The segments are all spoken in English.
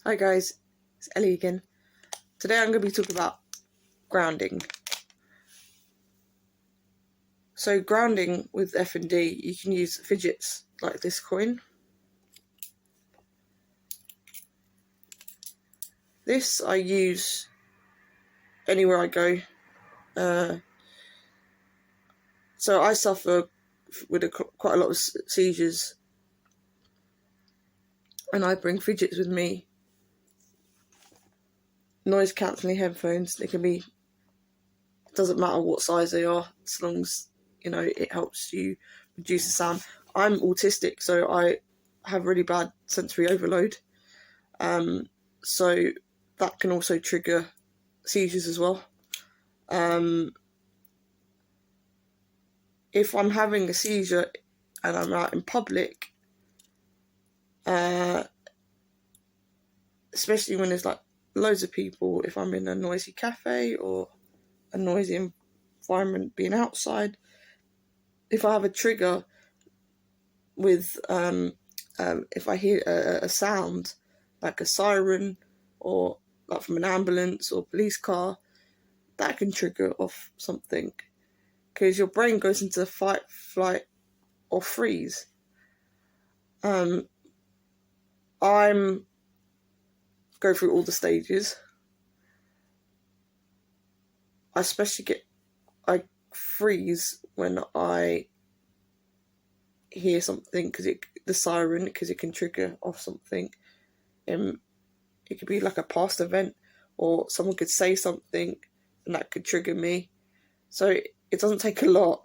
Hi guys, it's Ellie again. Today I'm going to be talking about grounding. So grounding with F&D, you can use fidgets like this coin. This I use anywhere I go. So I suffer with quite a lot of seizures, and I bring fidgets with me. Noise cancelling headphones. They can be, it doesn't matter what size they are, as long as it helps you reduce the sound. I'm autistic, so I have really bad sensory overload. So that can also trigger seizures as well. If I'm having a seizure and I'm out in public, especially when there's like loads of people, if I'm in a noisy cafe or a noisy environment being outside, if I have a trigger with, if I hear a sound like a siren or like from an ambulance or police car, that can trigger off something, because your brain goes into fight, flight, or freeze. I'm go through all the stages. I freeze when I hear something, the siren, because it can trigger off something. It could be like a past event, or someone could say something and that could trigger me. So it doesn't take a lot,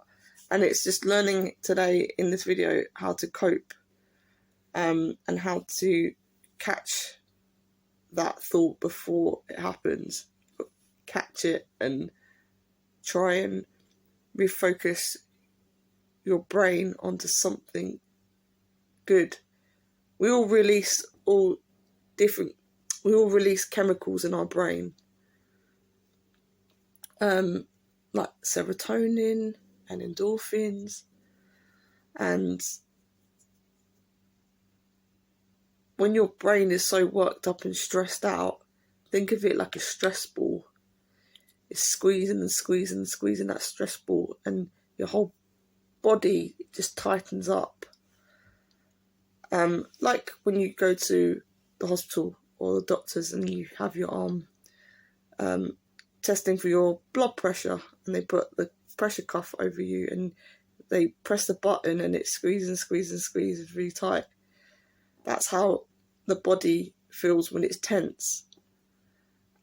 and it's just learning today in this video how to cope, and how to catch that thought before it happens. Catch it and try and refocus your brain onto something good. We all release chemicals in our brain, like serotonin and endorphins, and when your brain is so worked up and stressed out, think of it like a stress ball. It's squeezing and squeezing and squeezing that stress ball, and your whole body just tightens up. Like when you go to the hospital or the doctors and you have your arm testing for your blood pressure, and they put the pressure cuff over you and they press the button and it squeezes and squeezes and squeezes really tight. That's how the body feels when it's tense.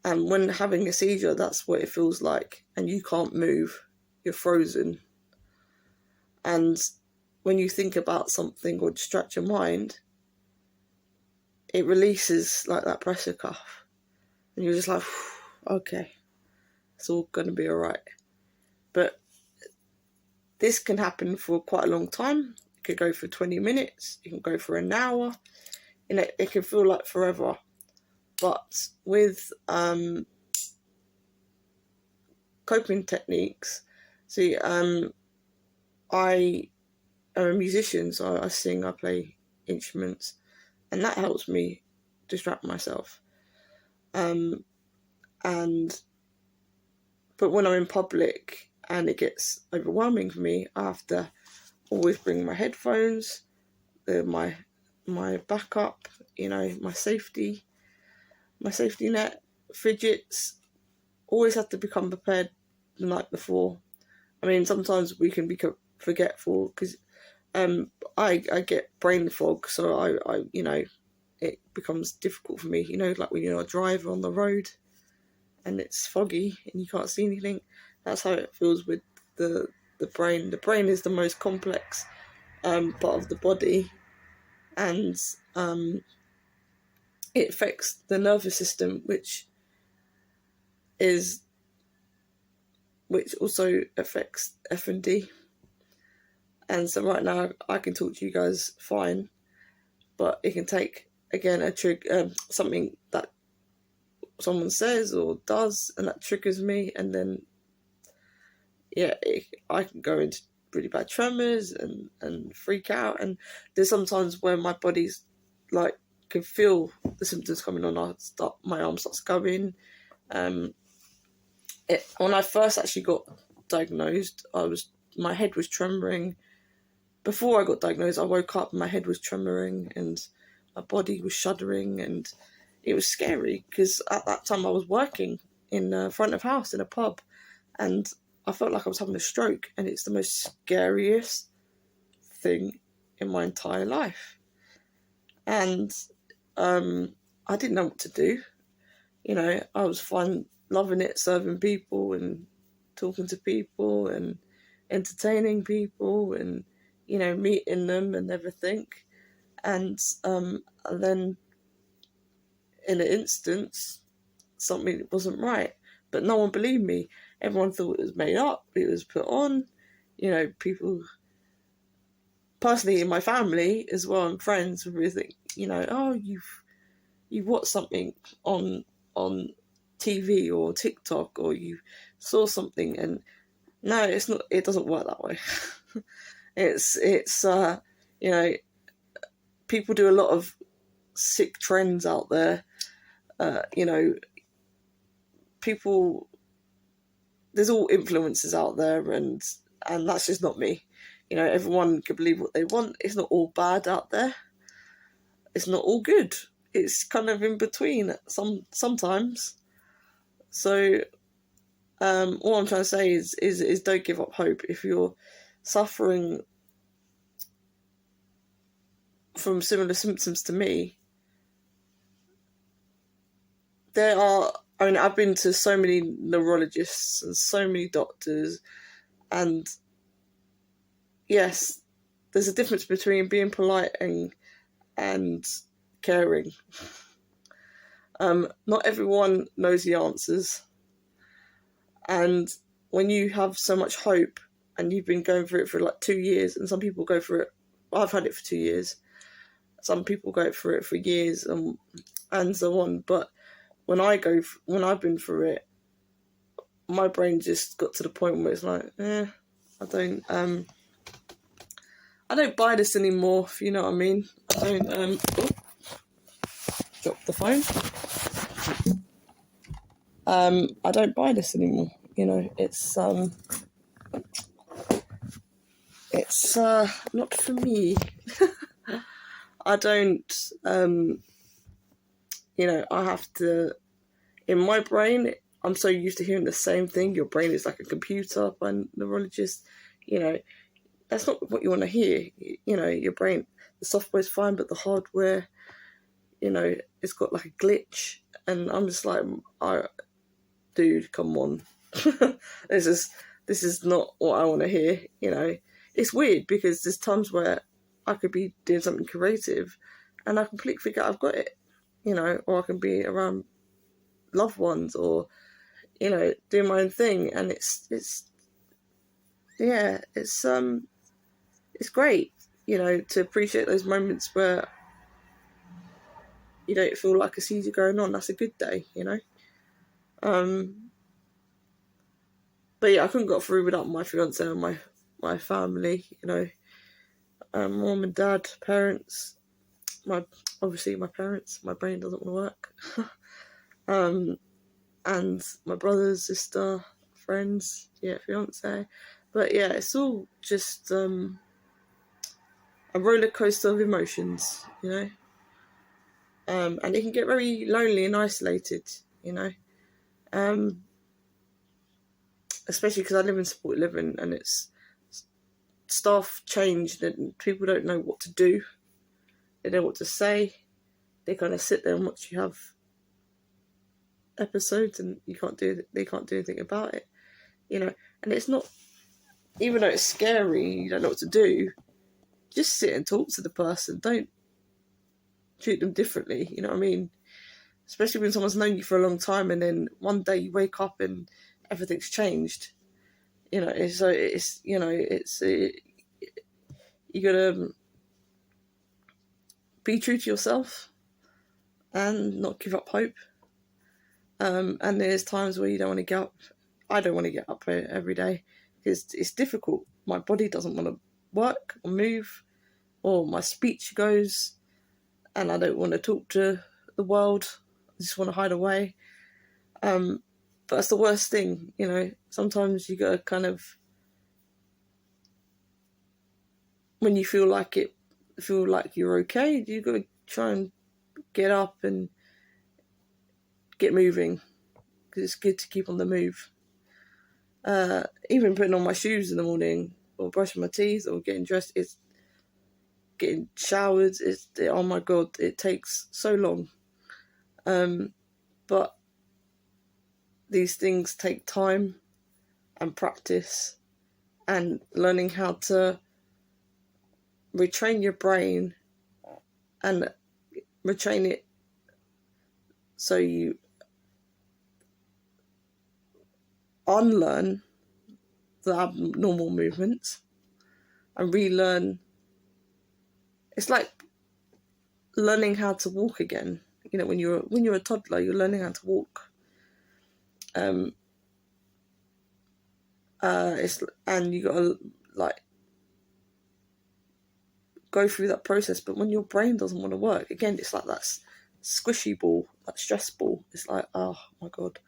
And when having a seizure, that's what it feels like. And you can't move. You're frozen. And when you think about something or distract your mind, it releases like that pressure cuff. And you're just like, okay, it's all going to be all right. But this can happen for quite a long time. It could go for 20 minutes. It can go for an hour. And it can feel like forever. But with coping techniques, see, I am a musician, so I sing, I play instruments, and that helps me distract myself. But when I'm in public and it gets overwhelming for me, I have to always bring my headphones, my backup, my safety net, fidgets. Always have to become prepared the night before. I mean, sometimes we can be forgetful because I get brain fog, so I it becomes difficult for me. Like when you're a driver on the road and it's foggy and you can't see anything. That's how it feels with the brain. The brain is the most complex part of the body, and it affects the nervous system, which also affects F&D. And so right now I can talk to you guys fine, but it can take, again, something that someone says or does, and that triggers me, and then I can go into really bad tremors and freak out. And there's sometimes where my body's like can feel the symptoms coming on. My arm starts going. When I first actually got diagnosed, my head was trembling. Before I got diagnosed, I woke up and my head was trembling and my body was shuddering, and it was scary because at that time I was working in front of house in a pub, and I felt like I was having a stroke, and it's the most scariest thing in my entire life. And I didn't know what to do. You know, I was fine, loving it, serving people and talking to people and entertaining people and, you know, meeting them and everything. And then in an instance, something wasn't right. But no one believed me. Everyone thought it was made up, it was put on. You know, people, personally in my family as well, and friends would really think, you know, oh, you've watched something on TV or TikTok, or you saw something, and no, it's not. It doesn't work that way. it's you know, people do a lot of sick trends out there. You know, people, there's all influences out there, and that's just not me. You know, everyone can believe what they want. It's not all bad out there. It's not all good. It's kind of in between sometimes. So all I'm trying to say is don't give up hope. If you're suffering from similar symptoms to me, I've been to so many neurologists and so many doctors, and yes, there's a difference between being polite and caring. Not everyone knows the answers, and when you have so much hope and you've been going through it for like 2 years, and some people go through it, I've had it for 2 years, some people go through it for years and so on, but when I've been through it, my brain just got to the point where it's like, I don't buy this anymore, if you know what I mean. I don't, drop the phone. I don't buy this anymore, you know, it's not for me. I don't, you know, I have to, in my brain, I'm so used to hearing the same thing. Your brain is like a computer by neurologists. You know, that's not what you want to hear. You know, your brain, the software's fine, but the hardware, you know, it's got like a glitch. And I'm just like, dude, come on. This is not what I want to hear, you know. It's weird because there's times where I could be doing something creative and I completely forget I've got it, you know, or I can be around loved ones or, you know, doing my own thing, and it's great, you know, to appreciate those moments where you don't feel like a seizure going on. That's a good day, you know. But yeah, I couldn't got through without my fiance and my family, you know. Mom and dad, parents, obviously my parents. My brain doesn't want to work. And my brother's sister, friends, fiance. But yeah, it's all just a roller coaster of emotions, you know. And it can get very lonely and isolated, you know. Especially because I live in supported living, and it's staff changed and people don't know what to do. They don't know what to say. They kind of sit there and watch you have episodes, and they can't do anything about it, you know. And it's not, even though it's scary, you don't know what to do, just sit and talk to the person. Don't treat them differently, you know what I mean? Especially when someone's known you for a long time and then one day you wake up and everything's changed, you know. So it's, you know, you gotta be true to yourself and not give up hope. And there's times where you don't want to get up. I don't want to get up every day because it's difficult. My body doesn't want to work or move, or my speech goes. and I don't want to talk to the world. I just want to hide away. But that's the worst thing, you know. Sometimes you gotta kind of, when you feel like you're okay, you gotta try and get up and get moving, because it's good to keep on the move. Even putting on my shoes in the morning, or brushing my teeth, or getting dressed, it's getting showered. Oh my god, it takes so long. But these things take time and practice, and learning how to retrain your brain and retrain it so you unlearn the abnormal movements and relearn. It's like learning how to walk again. You know, when you're a toddler, you're learning how to walk. And you gotta like go through that process. But when your brain doesn't want to work, again, it's like that squishy ball, that stress ball. It's like, oh my god,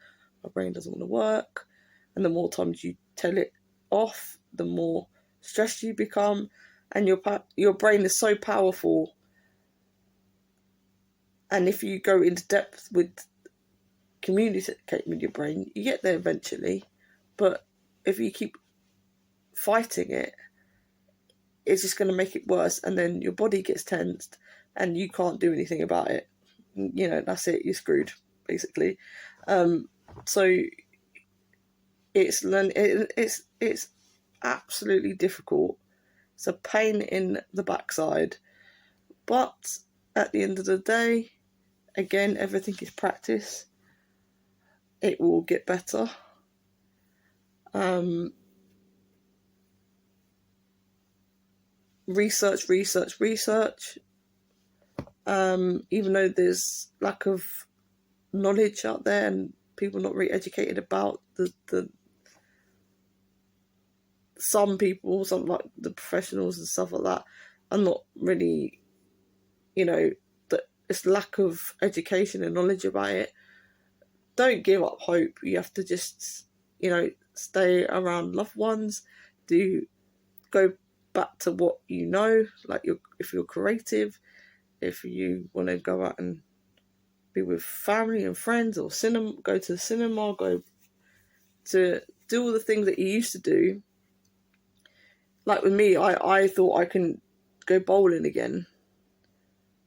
my brain doesn't want to work. And the more times you tell it off, the more stressed you become. And your brain is so powerful. And if you go into depth with communicating with your brain, you get there eventually. But if you keep fighting it, it's just going to make it worse, and then your body gets tensed and you can't do anything about it. You know, that's it, you're screwed, basically. So it's absolutely difficult. It's a pain in the backside. But at the end of the day, again, everything is practice. It will get better. Research. Even though there's lack of knowledge out there and people not really educated about the some people, some like the professionals and stuff like that, are not really, you know, that it's lack of education and knowledge about it. Don't give up hope. You have to just, you know, stay around loved ones. Go back to what you know, like if you're creative, if you want to go out and be with family and friends, or go to the cinema, go to do all the things that you used to do. Like with me, I thought I can go bowling again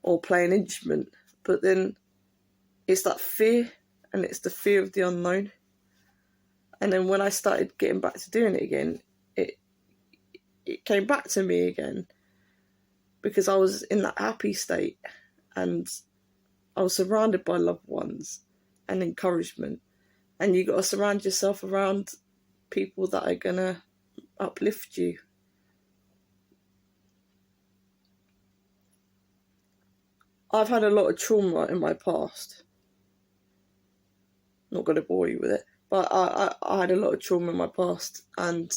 or play an instrument, but then it's that fear, and it's the fear of the unknown. And then when I started getting back to doing it again, it came back to me again, because I was in that happy state and I was surrounded by loved ones and encouragement. And you got to surround yourself around people that are going to uplift you. I've had a lot of trauma in my past. I'm not going to bore you with it, but I had a lot of trauma in my past, and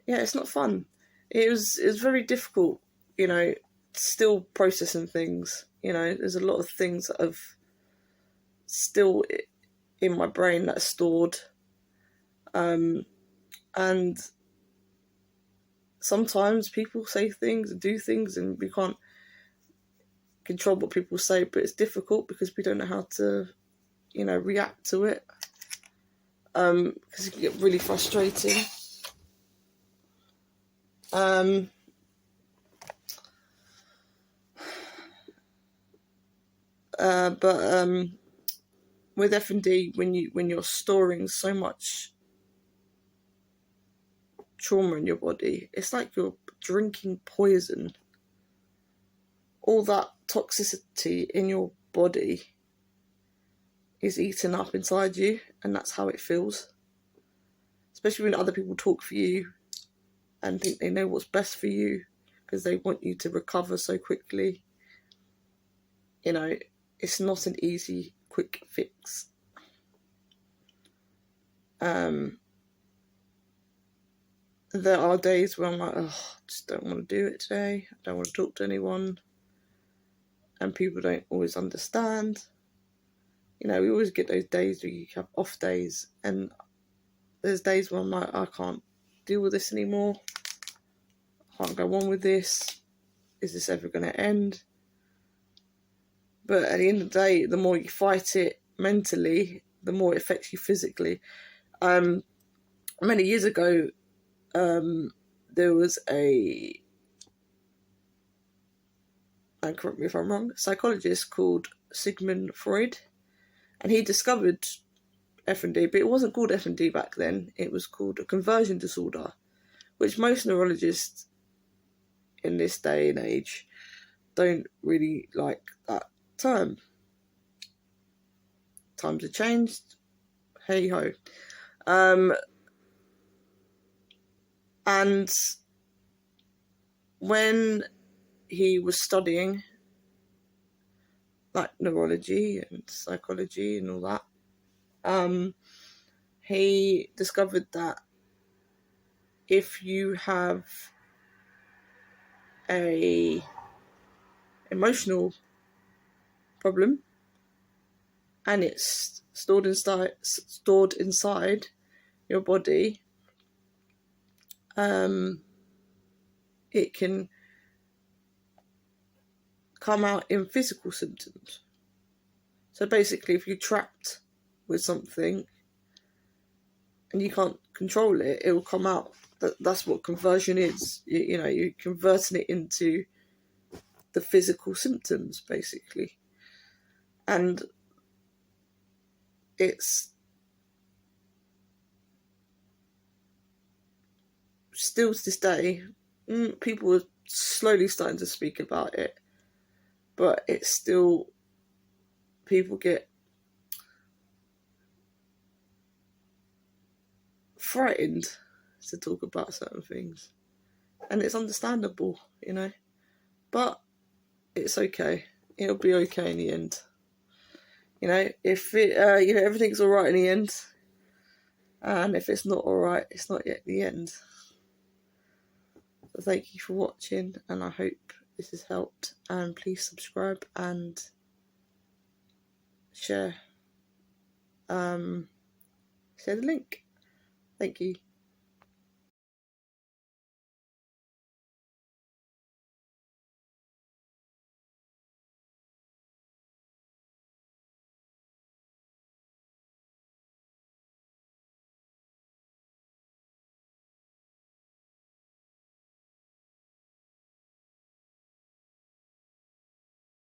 yeah, it's not fun. It was very difficult, you know, still processing things. You know, there's a lot of things that have still in my brain that are stored, and sometimes people say things and do things, and we can't control what people say, but it's difficult because we don't know how to, you know, react to it, because it can get really frustrating. But with F&D, when you're storing so much trauma in your body, it's like you're drinking poison. All that toxicity in your body is eaten up inside you, and that's how it feels. Especially when other people talk for you and think they know what's best for you because they want you to recover so quickly. You know, it's not an easy, quick fix. there are days where I'm like, oh, I just don't want to do it today. I don't want to talk to anyone. And people don't always understand. You know, we always get those days where you have off days. And there's days where I'm like, I can't deal with this anymore. I can't go on with this. Is this ever going to end? But at the end of the day, the more you fight it mentally, the more it affects you physically. Many years ago, there was and correct me if I'm wrong, psychologist called Sigmund Freud, and he discovered FND, but it wasn't called FND back then. It was called a conversion disorder, which most neurologists in this day and age don't really like that term. Times have changed. Hey ho. And when he was studying like neurology and psychology and all that, he discovered that if you have a emotional problem and it's stored inside your body, it can come out in physical symptoms. So basically, if you're trapped with something and you can't control it, it will come out. That's what conversion is. You know, you're converting it into the physical symptoms, basically. And it's still to this day, people are slowly starting to speak about it, but it's still, people get frightened to talk about certain things, and it's understandable, you know, but it's okay. It'll be okay in the end. You know, if it, everything's all right in the end, and if it's not all right, it's not yet the end. So thank you for watching, and I hope this has helped. And please subscribe and share. Share the link. Thank you.